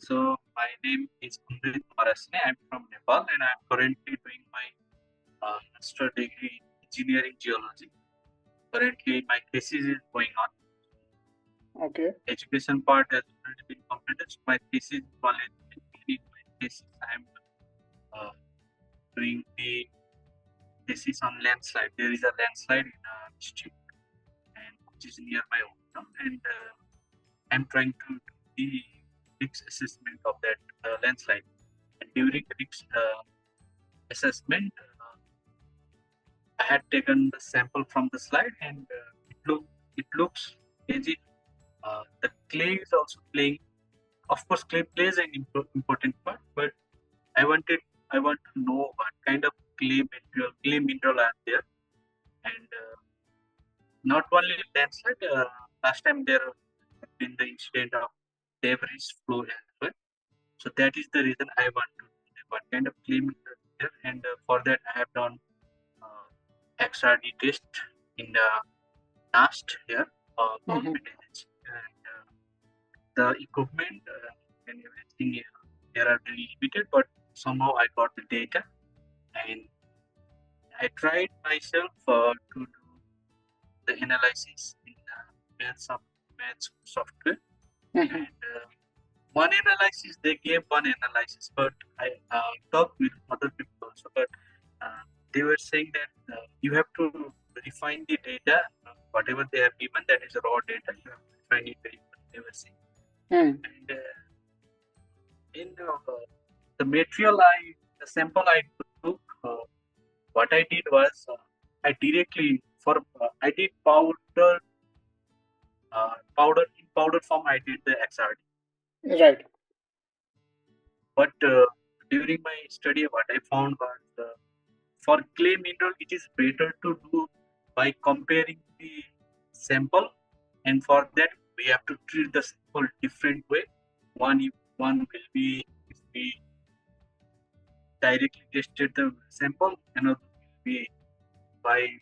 So my name is Amrit Marasini. I'm from Nepal, and I'm currently doing my master degree in engineering geology. Currently, my thesis is going on. Okay. Education part has already been completed. So my thesis is already in my thesis. I'm doing the thesis on landslide. There is a landslide in a district, and which is near my hometown, and I'm trying to do the risk assessment of that landslide. And during the risk assessment, I had taken the sample from the slide, and it looks as if the clay is also playing. Of course, clay plays an important part, but I want to know what kind of clay mineral are there, and not only landslide. Last time there had been the incident of debris flow as well. So that is the reason I want to know what kind of clay mineral is there, and for that I have done XRD test in the last year competency, and the equipment and everything here are really limited, but somehow I got the data, and I tried myself to do the analysis in maths software, and one analysis they gave one analysis, but I talked with other people also, but they were saying that you have to refine the data, whatever they have given, that is raw data, you have to refine it very well, they were saying. And in the sample I took, what I did was I directly I did in powder form. I did the XRD. Right. But during my study, what I found was for clay mineral, it is better to do by comparing the sample, and for that we have to treat the sample different way. One will be if we directly tested the sample, another will be by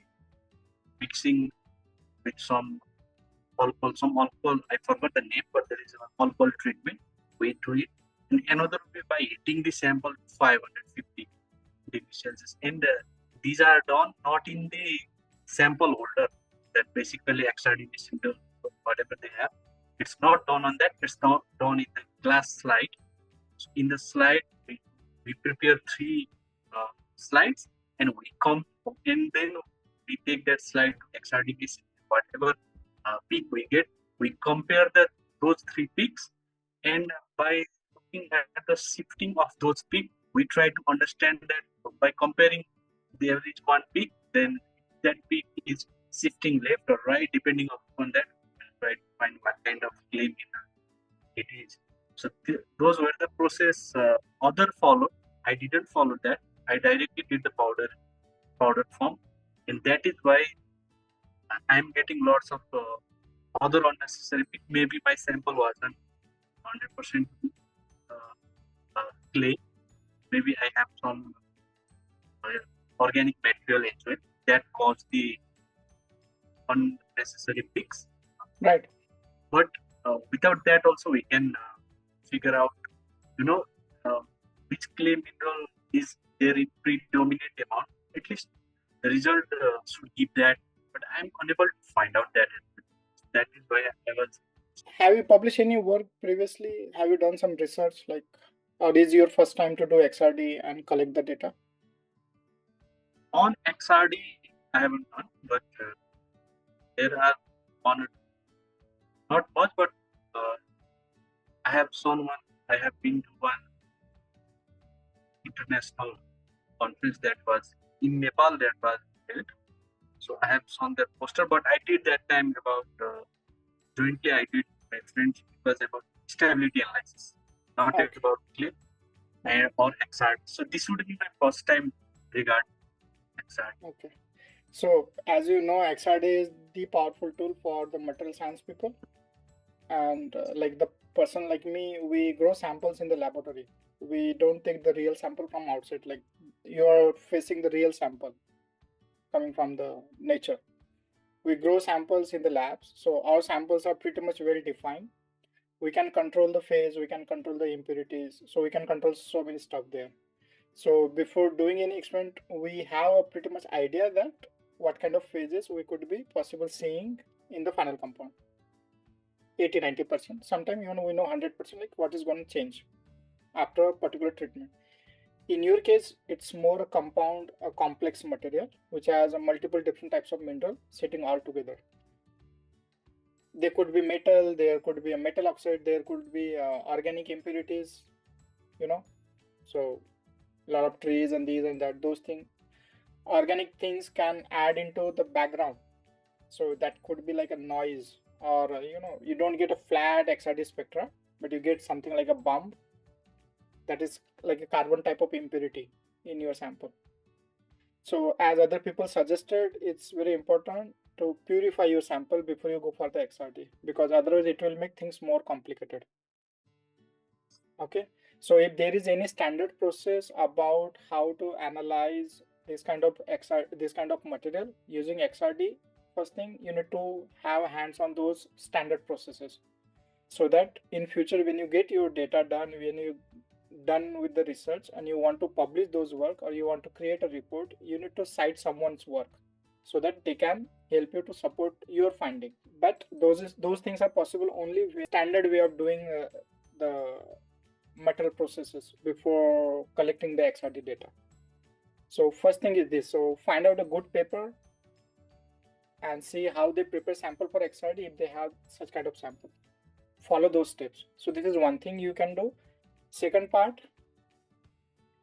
mixing with some alcohol. I forgot the name, but there is an alcohol treatment. We do it, and another will be by heating the sample to 550 degrees Celsius. And these are done not in the sample holder that basically XRD distributor, whatever they have. It's not done on that. It's not done in the glass slide. So in the slide, we prepare 3 slides, and and then we take that slide to XRD whatever peak we get, we compare those 3 peaks, and by looking at the shifting of those peaks, we try to understand that by comparing the average one peak, then that peak is shifting left or right, depending upon that, try to find what kind of clay mineral it is. So those were the process other followed. I didn't follow that. I directly did the powder form, and that is why I'm getting lots of other unnecessary peak. Maybe my sample wasn't 100% clay. Maybe I have some organic material into it that caused the unnecessary peaks. Right. But without that also we can figure out, which clay mineral is there in predominant amount. At least the result should give that, but I'm unable to find out that. That is why I was. Have you published any work previously? Have you done some research, or is your first time to do XRD and collect the data? On XRD, I haven't done, but there are not much, but I have shown one. I have been to one international conference that was in Nepal that was held. So I have shown that poster, but I did that time about jointly. I did with my friends. It was about stability analysis, not about clay or XRD. So this would be my first time regarding XRD. Okay. So as you know, XRD is the powerful tool for the material science people, and like the person like me, we grow samples in the laboratory. We don't take the real sample from outside. Like you are facing the real sample coming from the nature. We grow samples in the labs, so our samples are pretty much well defined. We can control the phase, we can control the impurities, so we can control so many stuff there. So before doing any experiment, we have a pretty much idea that what kind of phases we could be possible seeing in the final compound. 80-90%. Sometimes even we know 100% like what is going to change after a particular treatment. In your case, it's more a compound, a complex material which has a multiple different types of mineral sitting all together. There could be metal, there could be a metal oxide, there could be organic impurities, you know. So a lot of trees and these and that, those things. Organic things can add into the background. So that could be like a noise, or you don't get a flat XRD spectra, but you get something like a bump that is like a carbon type of impurity in your sample. So as other people suggested, it's very important to purify your sample before you go for the XRD, because otherwise it will make things more complicated. Okay, so if there is any standard process about how to analyze this kind of this kind of material using XRD, first thing you need to have hands on those standard processes, so that in future when you get your data done, when you done with the research and you want to publish those work or you want to create a report, you need to cite someone's work so that they can help you to support your finding. But those things are possible only with standard way of doing the material processes before collecting the XRD data. So first thing is this: so find out a good paper and see how they prepare sample for XRD if they have such kind of sample. Follow those steps. So this is one thing you can do. Second part,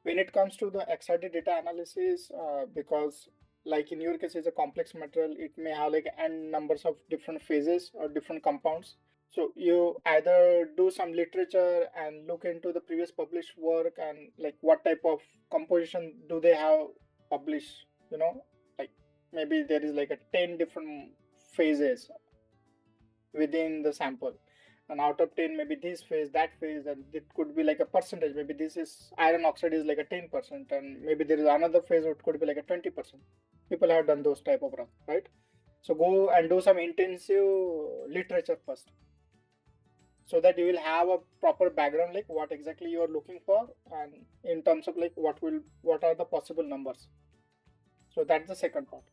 when it comes to the XRD data analysis, because like in your case it's a complex material, it may have like n numbers of different phases or different compounds. So you either do some literature and look into the previous published work and like what type of composition do they have published, like maybe there is like a 10 different phases within the sample, and out of 10 maybe this phase, that phase, and it could be like a percentage. Maybe this is iron oxide is like a 10%, and maybe there is another phase which could be like a 20%. People have done those type of run, right? So go and do some intensive literature first, so that you will have a proper background like what exactly you are looking for, and in terms of like what are the possible numbers. So that's the second part.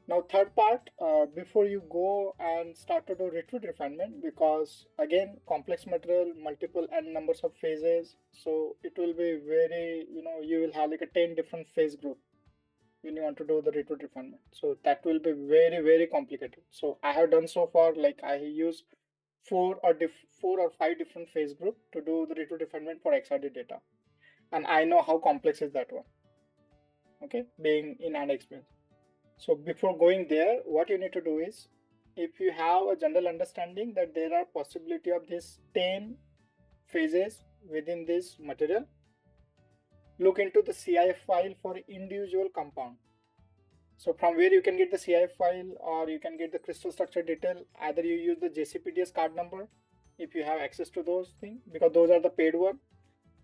Now third part, before you go and start to do refinement, because again complex material, multiple n numbers of phases, so it will be very, you will have like a 10 different phase group when you want to do the refinement. So that will be very, very complicated. So I have done so far, like I use four or five different phase group to do the refinement for XRD data, and I know how complex is that one. Okay, being in hand experience. So before going there, what you need to do is, if you have a general understanding that there are possibility of these 10 phases within this material, look into the CIF file for individual compound. So from where you can get the CIF file, or you can get the crystal structure detail, either you use the JCPDS card number if you have access to those things, because those are the paid one,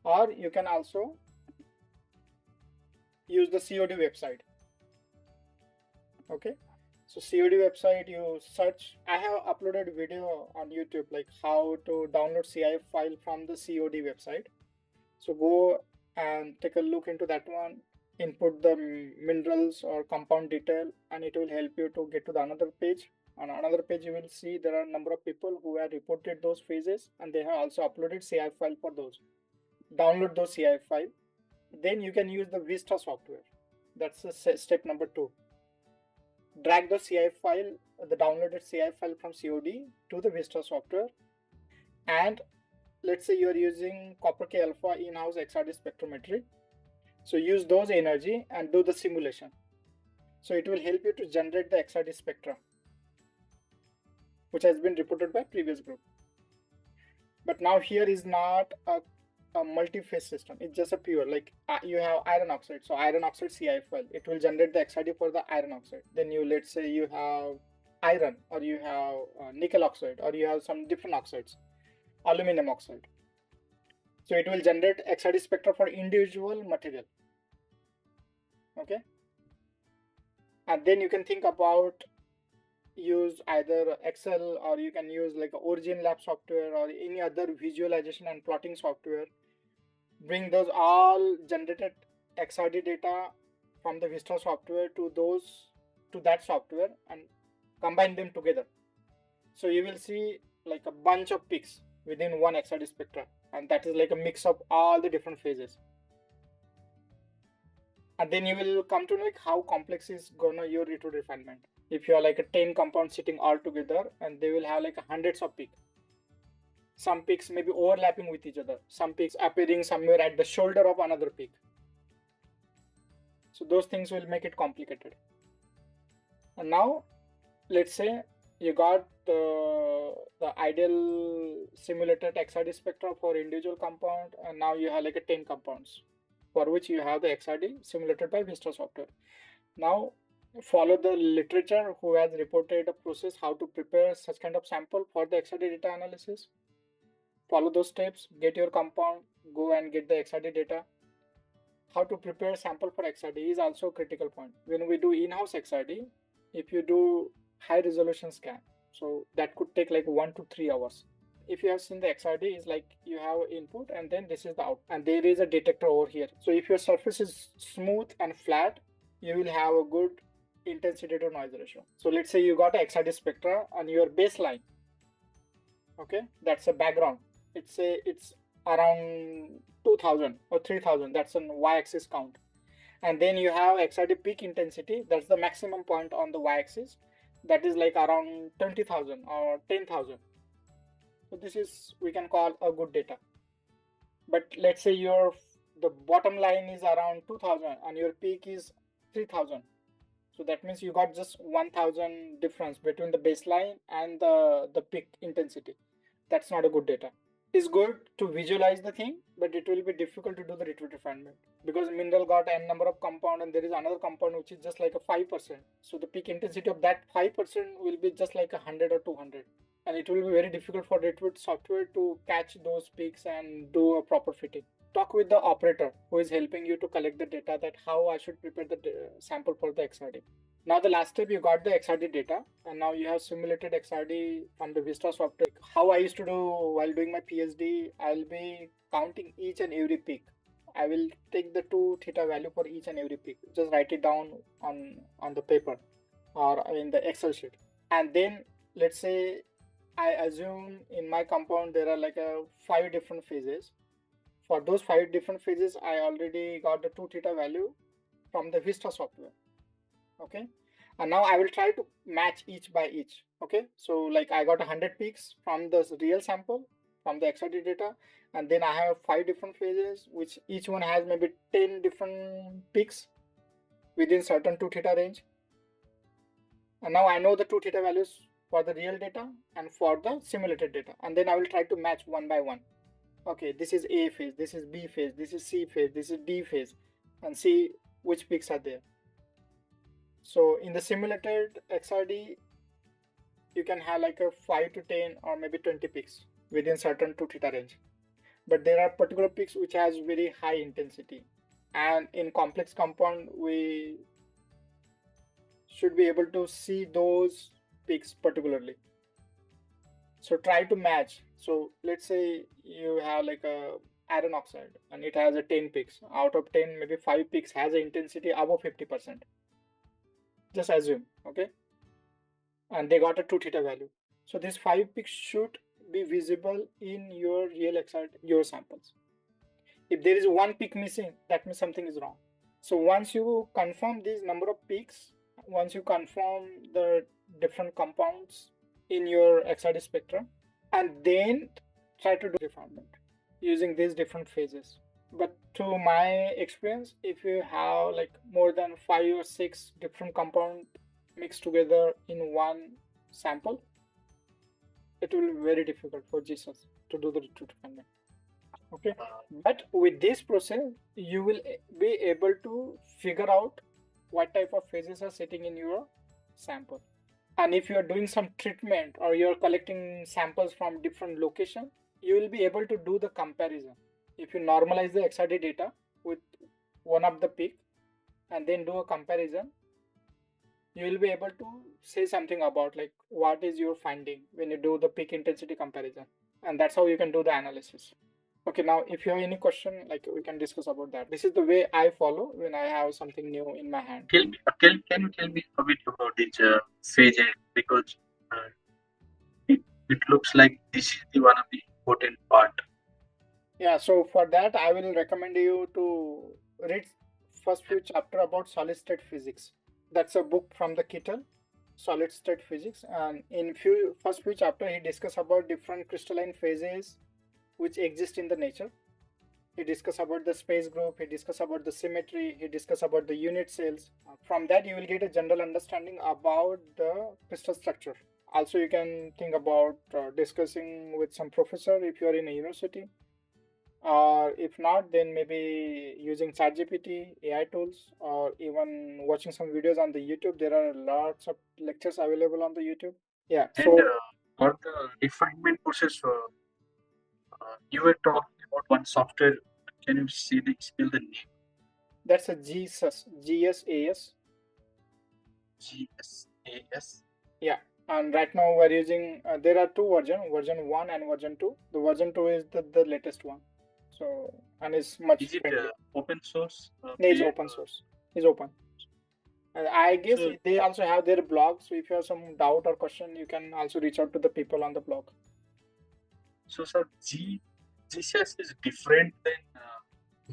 or you can also use the COD website. Okay, so COD website, you search. I have uploaded video on YouTube like how to download CIF file from the COD website. So go and take a look into that one, input the minerals or compound detail, and it will help you to get to the another page. On another page you will see there are a number of people who have reported those phases, and they have also uploaded CIF file for those. Download those CIF file. Then you can use the Vista software. That's the step number 2. Drag the CIF file, the downloaded CIF file from COD to the Vista software, and let's say you're using copper K alpha in-house XRD spectrometry. So use those energy and do the simulation. So it will help you to generate the XRD spectra, which has been reported by previous group. But now here is not a multi-phase system. It's just a pure, like you have iron oxide. So iron oxide CIF file, it will generate the XRD for the iron oxide. Then let's say you have iron, or you have nickel oxide, or you have some different oxides, aluminum oxide. So it will generate XRD spectra for individual material. Okay. And then you can think about use either Excel, or you can use like Origin Lab software or any other visualization and plotting software. Bring those all generated XRD data from the Vista software to that software and combine them together. So you will see like a bunch of peaks within one XRD spectra, and that is like a mix of all the different phases. And then you will come to know like how complex is gonna your Rietveld refinement. If you are like a 10 compounds sitting all together, and they will have like hundreds of peaks. Some peaks may be overlapping with each other. Some peaks appearing somewhere at the shoulder of another peak. So those things will make it complicated. And now, let's say you got the ideal simulated XRD spectrum for individual compound, and now you have like a 10 compounds for which you have the XRD simulated by Vista software. Now, follow the literature who has reported a process how to prepare such kind of sample for the XRD data analysis. Follow those steps, get your compound, go and get the XRD data. How to prepare sample for XRD is also a critical point. When we do in-house XRD, if you do high resolution scan, so that could take like 1 to 3 hours. If you have seen the XRD, is like you have input and then this is the output, and there is a detector over here. So if your surface is smooth and flat, you will have a good intensity to noise ratio. So let's say you got a XRD spectra on your baseline. Okay, that's a background. It's around 2000 or 3000. That's an y-axis count. And then you have XRD peak intensity. That's the maximum point on the y-axis. That is like around 20,000 or 10,000. So this is, we can call a good data. But let's say the bottom line is around 2000 and your peak is 3000. So that means you got just 1000 difference between the baseline and the peak intensity. That's not a good data. It's good to visualize the thing, but it will be difficult to do the Rietveld refinement because mineral got n number of compound and there is another compound which is just like a 5%. So the peak intensity of that 5% will be just like 100 or 200. And it will be very difficult for Rietveld software to catch those peaks and do a proper fitting. Talk with the operator who is helping you to collect the data, that how I should prepare the sample for the XRD. Now the last step, you got the XRD data, and now you have simulated XRD from the Vista software. How I used to do while doing my PhD, I'll be counting each and every peak. I will take the 2 theta value for each and every peak. Just write it down on the paper or in the Excel sheet. And then let's say I assume in my compound there are like 5 different phases. For those 5 different phases, I already got the 2 theta value from the Vista software. Okay, and now I will try to match each by each. Okay, so like I got 100 peaks from the real sample from the XRD data, and then I have 5 different phases which each one has maybe 10 different peaks within certain 2 theta range. And now I know the 2 theta values for the real data and for the simulated data, and then I will try to match one by one. Okay, this is A phase, this is B phase, this is C phase, this is D phase, and see which peaks are there. So in the simulated XRD, you can have like a 5 to 10 or maybe 20 peaks within certain 2 theta range. But there are particular peaks which has very high intensity. And in complex compound, we should be able to see those peaks particularly. So try to match. So let's say you have like a iron oxide and it has a 10 peaks. Out of 10, maybe 5 peaks has an intensity above 50%. Just assume, okay? And they got a 2 theta value. So these 5 peaks should be visible in your real XRD, your samples. If there is 1 peak missing, that means something is wrong. So once you confirm this number of peaks, once you confirm the different compounds in your XRD spectrum, and then try to do refinement using these different phases. But to my experience, if you have like more than 5 or 6 different compounds mixed together in one sample, it will be very difficult for Jesus to do the refinement. Okay, but with this process, you will be able to figure out what type of phases are sitting in your sample. And if you are doing some treatment or you're collecting samples from different locations, you will be able to do the comparison. If you normalize the XRD data with one of the peak and then do a comparison, you will be able to say something about like what is your finding when you do the peak intensity comparison, and that's how you can do the analysis. Okay, now if you have any question, like we can discuss about that. This is the way I follow when I have something new in my hand. Can you tell me a bit about this phase eight? Because uh, it looks like this is the one of the important part. Yeah, so for that I will recommend you to read first few chapter about solid state physics. That's a book from the Kittel, solid state physics, and in few first few chapter he discuss about different crystalline phases which exist in the nature. He discuss about the space group, he discuss about the symmetry, he discuss about the unit cells. From that you will get a general understanding about the crystal structure. Also you can think about discussing with some professor if you are in a university, or if not then maybe using ChatGPT, AI tools, or even watching some videos on the YouTube. There are lots of lectures available on the YouTube. Yeah, And so for the refinement process, you were talking about one software. Can you spell the name? that's a GSAS. GSAS. Yeah, and right now we're using there are two versions, version 1 and version 2. The version 2 is the latest one. So, and it's much Is it friendly. open source It's build? open source. It's open. And I guess So they also have their blog. So if you have some doubt or question, you can also reach out to the people on the blog. sir, GCS is different than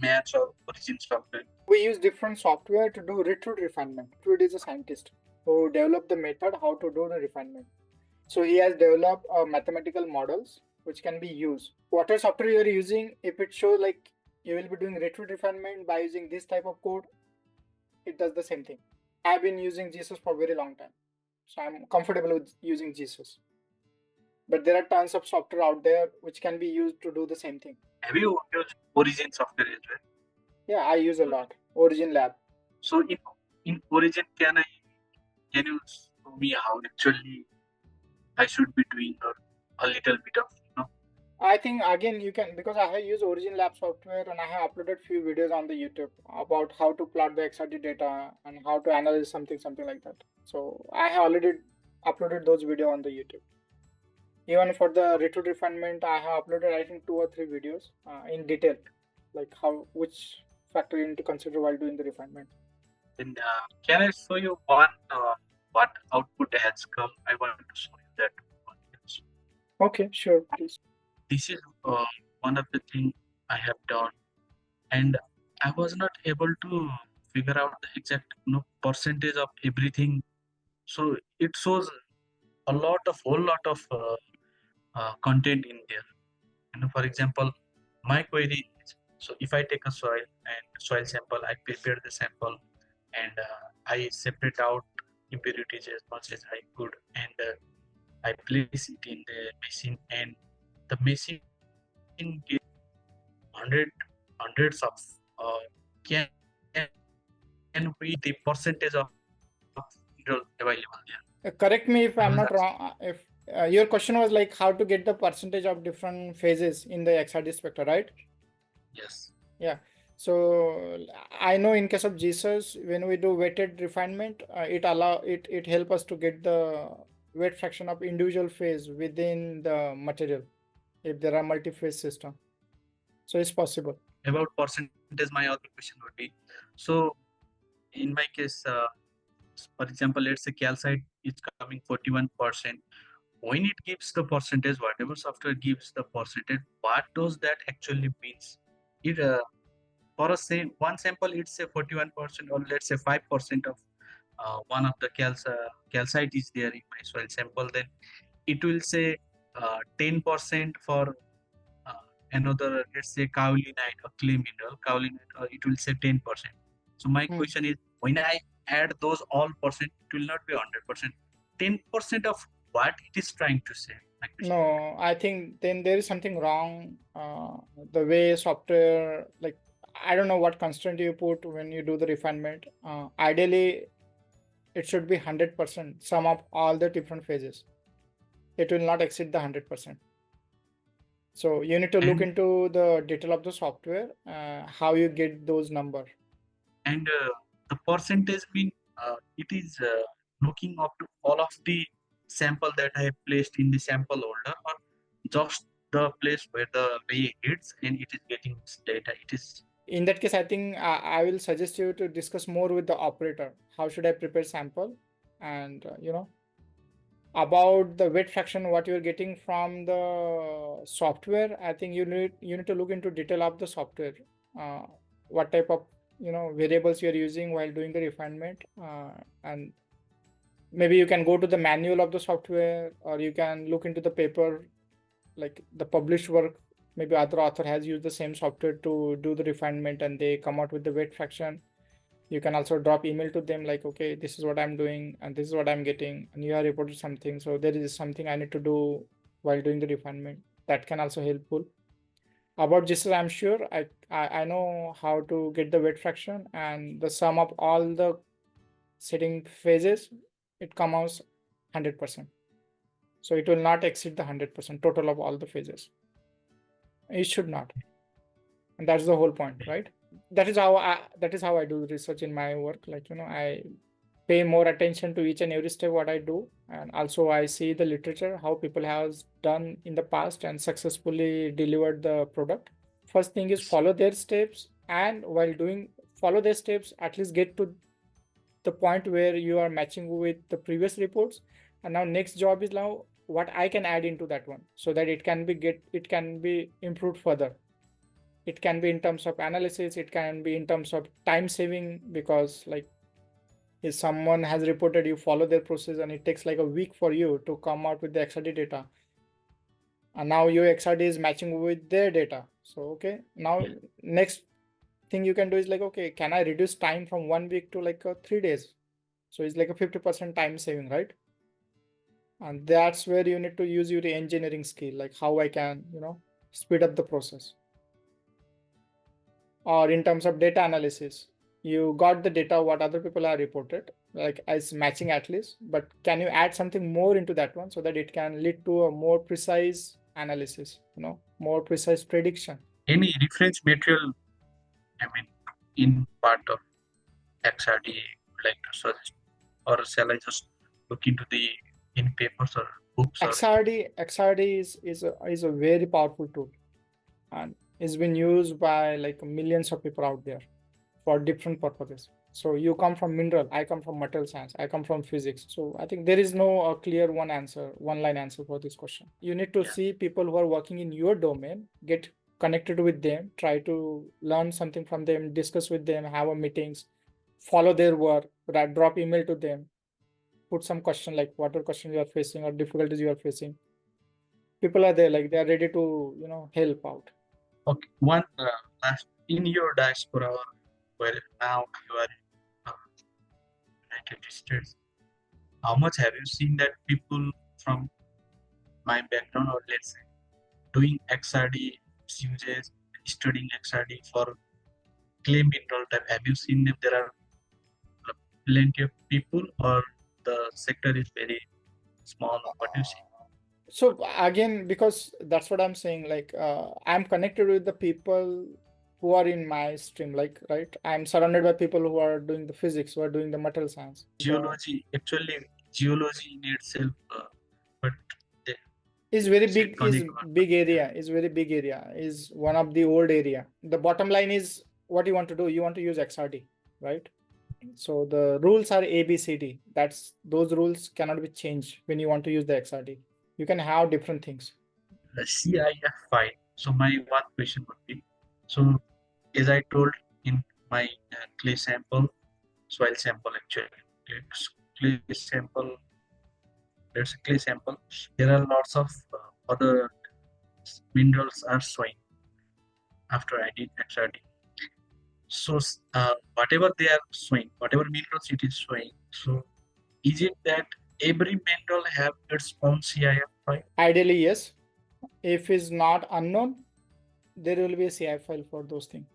match or origin software. We use different software to do Rietveld refinement. Rietveld is a scientist who developed the method how to do the refinement. So he has developed mathematical models which can be used. Whatever software you are using, if it shows like you will be doing Rietveld refinement by using this type of code, it does the same thing. I've been using Jesus for a very long time, so I'm comfortable with using Jesus. But there are tons of software out there which can be used to do the same thing. Have you used origin software as well? Yeah, I use a lot. Origin Lab. So in origin, can you show me how actually I should be doing a little bit of I think again you can, because I have used Origin Lab software and I have uploaded few videos on the YouTube about how to plot the XRD data and how to analyze something like that. So I have already uploaded those videos on the YouTube. Even for the retro refinement, I have uploaded I think 2 or 3 videos in detail, like how which factor you need to consider while doing the refinement. Then can I show you one what output has come? I want to show you that one. Okay, sure, please. This is one of the things I have done, and I was not able to figure out the exact percentage of everything. So it shows a whole lot of content in there. For example, my query is, so if I take a soil sample, I prepare the sample, and I separate out impurities as much as I could, and I place it in the machine, and the machine gives hundreds of uh, can we the percentage of mineral available there. Correct me if I I'm was not asking, wrong. If your question was like how to get the percentage of different phases in the XRD spectra, right? yes, Yeah. So I know in case of Jesus, when we do weighted refinement, it help us to get the weight fraction of individual phase within the material if there are multi-phase system. So it's possible. about percentage, my other question would be, so in my case, for example, let's say calcite is coming 41%. When it gives the percentage, whatever software gives the percentage, what does that actually means? It for a say one sample, it's say 41%, or let's say 5% of one of the calcite is there in my soil sample, then it will say 10% for uh, another, let's say kaolinite, a clay mineral, kaolinite, it will say 10%. So my Hmm. question is, when I add those all percent, it will not be 100%. 10% of what it is trying to say. My question would be. No, I think then there is something wrong. The way software, like, I don't know what constraint you put when you do the refinement. Ideally, it should be 100% sum of all the different phases. It will not exceed the 100%. So you need to look And into the detail of the software, how you get those number. the percentage mean it is looking up to all of the sample that I have placed in the sample holder, or just the place where the ray hits and it is getting its data? It is In that case, I think I will suggest you to discuss more with the operator. How should I prepare sample? And about the weight fraction, what you're getting from the software, I think you need to look into detail of the software. What type of variables you're using while doing the refinement, and maybe you can go to the manual of the software, or you can look into the paper, like the published work. Maybe other author has used the same software to do the refinement and they come out with the weight fraction. You can also drop email to them like, okay, this is what I'm doing and this is what I'm getting, and you have reported something, so there is something I need to do while doing the refinement. That can also helpful. About this, I'm sure I know how to get the weight fraction, and the sum of all the setting phases, it comes out 100%. So it will not exceed the 100% total of all the phases. It should not, and that's the whole point, right? That is how I do research in my work. Like, I pay more attention to each and every step what I do, and also I see the literature, how people have done in the past and successfully delivered the product. First thing is follow their steps, and while doing follow their steps, at least get to the point where you are matching with the previous reports. And now next job is now what I can add into that one, so that it can be improved further. It can be in terms of analysis, it can be in terms of time saving, because like if someone has reported, you follow their process and it takes like a week for you to come out with the XRD data, and now your XRD is matching with their data. So okay, now next thing you can do is like, okay, can I reduce time from 1 week to like 3 days? So it's like a 50% time saving, right? And that's where you need to use your engineering skill, like how I can speed up the process. Or in terms of data analysis, you got the data what other people are reported, like as matching at least, but can you add something more into that one so that it can lead to a more precise analysis, more precise prediction? any reference material, I mean, in part of XRD would like to suggest, or shall I just look into the in papers or books or XRD is a very powerful tool, and it's been used by like millions of people out there for different purposes. So you come from mineral, I come from material science, I come from physics. So I think there is no clear one line answer for this question. You need to see people who are working in your domain, get connected with them, try to learn something from them, discuss with them, have a meetings, follow their work, drop email to them, put some question like what are questions you are facing or difficulties you are facing. People are there, like they are ready to help out. Okay, one last in your diaspora, where now you are in United States, how much have you seen that people from my background, or let's say doing XRD uses, studying XRD for clay mineral type? Have you seen if there are plenty of people, or the sector is very small? What do you see? So again, because that's what I'm saying, like I'm connected with the people who are in my stream, like, right, I'm surrounded by people who are doing the physics, who are doing the material science. Geology, actually, geology in itself, but they Is very say big, is conic or big area, is very big area, is one of the old area. The bottom line is what you want to do, you want to use XRD, right? So the rules are ABCD. Those rules cannot be changed when you want to use the XRD. You can have different things. CIF file. So my one question would be, so as I told in my clay sample, soil sample actually, it's clay sample, there's a clay sample. There are lots of other minerals are showing after I did XRD. So whatever they are showing, whatever minerals it is showing, so is it that every mineral have its own CIF file? Ideally, yes. If is not unknown, there will be a CI file for those things.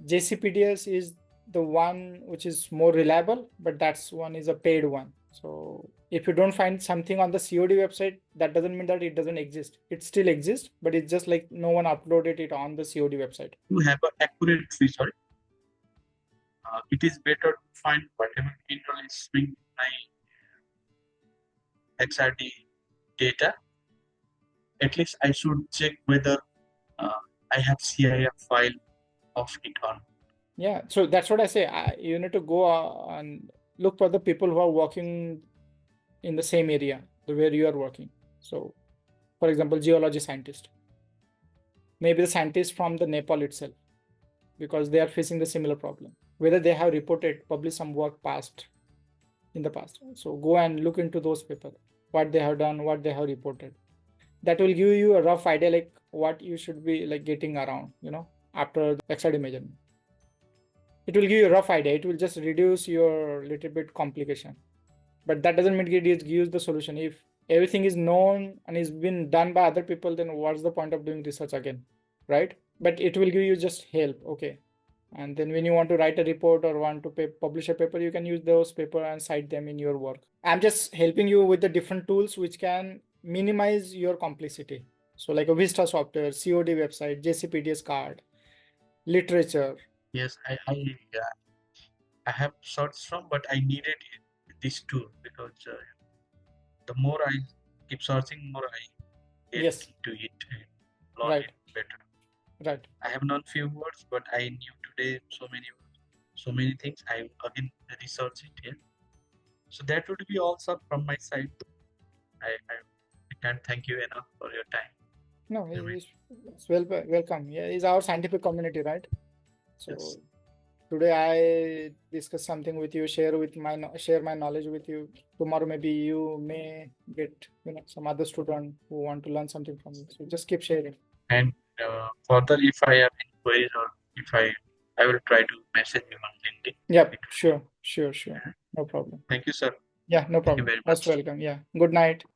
JCPDS is the one which is more reliable, but that's one is a paid one. So if you don't find something on the COD website, that doesn't mean that it doesn't exist. It still exists, but it's just like no one uploaded it on the COD website. To have an accurate result, it is better to find whatever mineral is showing in my XRD data, at least I should check whether I have CIF file of it or not. Yeah, so that's what I say. You need to go and look for the people who are working in the same area where you are working. So, for example, geology scientist, maybe the scientist from the Nepal itself, because they are facing the similar problem. Whether they have reported, published some work past in the past. So go and look into those papers, what they have done, what they have reported. That will give you a rough idea, like what you should be like getting around, after the XRD measurement. It will give you a rough idea. It will just reduce your little bit complication. But that doesn't mean it gives the solution. If everything is known and is been done by other people, then what's the point of doing research again, right? But it will give you just help, okay. And then when you want to write a report or want to publish a paper, you can use those paper and cite them in your work. I'm just helping you with the different tools which can minimize your complexity. So like a Vista software, COD website, JCPDS card, literature. Yes, I have searched from, but I needed this tool because the more I keep searching, more I get Yes, into it and learn right, it better. right. I have known few words, but I knew today so many words, so many things. I again research it. Yeah. So that would be all, sir, from my side. I can't thank you enough for your time. No, I mean, it's welcome. Yeah, it's our scientific community, right? So yes. today I discuss something with you, share my knowledge with you. Tomorrow maybe you may get some other student who want to learn something from you. So just keep sharing. And further, if I have inquiries or if I will try to message you on LinkedIn. Yep, It would be. sure. No problem. Thank you, sir. Yeah, no Thank you problem. very Most much. welcome. Yeah. Good night.